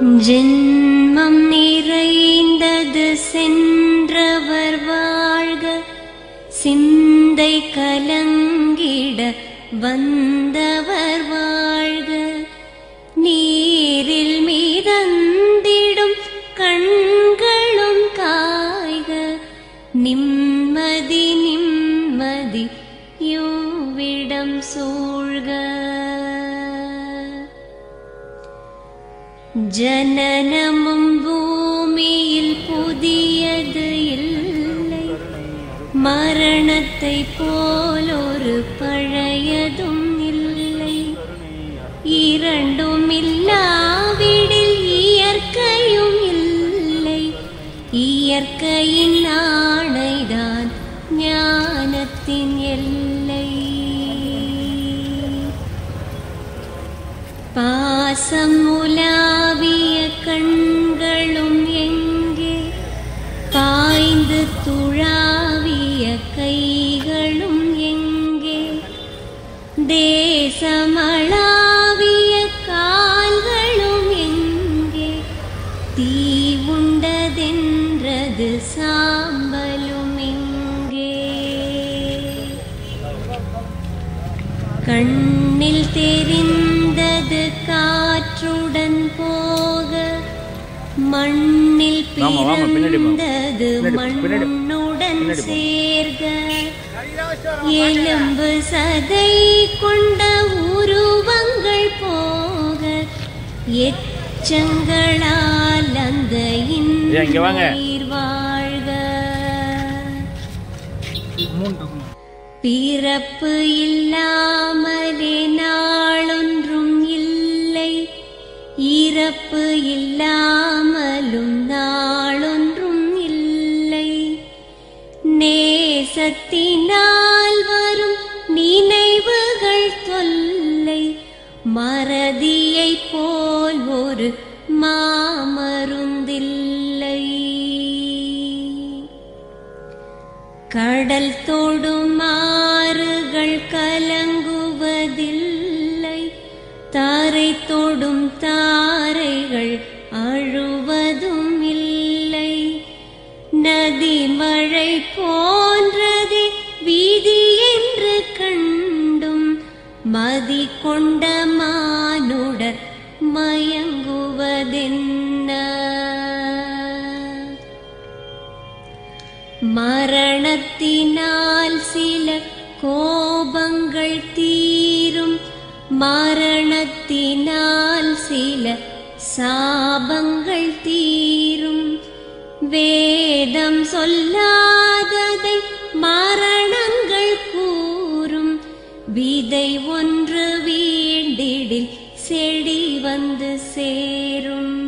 ஜென்மம் நிறைந்தது சென்றவர் வாழ்க, சிந்தை கலங்கிட வந்தவர் வாழ்க. நீரில் மிதந்திடும் கண்களும் காய்க, நிம்மதி நிம்மதி யோவிடம் சூழ்க. ஜனனமும் பூமியில் புதியது இல்லை, மரணத்தை போலொரு பழையதும் இல்லை. இரண்டும் இல்லாவிடில் இயற்கையும் இல்லை, இயற்கையின் ஆணைதான் ஞானத்தின் எல்லை. பாசம் உலாவிய கண்களும் எங்கே, பாய்ந்து துழாவிய கைகளும் எங்கே, தேசமளாவிய கால்களும் எங்கே, தீ உண்டதென்றது சாம்பலும் எங்கே. கண்ணில் தெரிந்தது காற்றுடன் போக, மண்ணில் பிறந்தது மண்ணுடன் சேர்க. எலும்பு சதை கொண்ட உருவங்கள் போக, எச்சங்களால் அந்த இன்னுயிர் வாழ்க. பிறப்பு இல்லாமலே நாளொன்றும் இல்லை, இறப்பு இல்லாமலும் நாளொன்றும் இல்லை. நேசத்தினால் வரும் நினைவுகள் தொல்லை, மறதியை போல் ஒரு மாமருந்தில்லை. கடல் தொடும் ஆறுகள் கலங்குவதில்லை, தாரை தொடும் தாரைகள் அழுவதும் இல்லை. நதி மழை போன்றதே வீதி என்று கண்டும், மதி கொண்ட மானுடர் மயங்குவதென்ன. மரணத்தினால் சில கோபங்கள் தீரும், மரணத்தினால் சில சாபங்கள் தீரும். வேதம் சொல்லாததை மரணங்கள் கூறும், விதை ஒன்று வீண்டிடில் செடி வந்து சேரும்.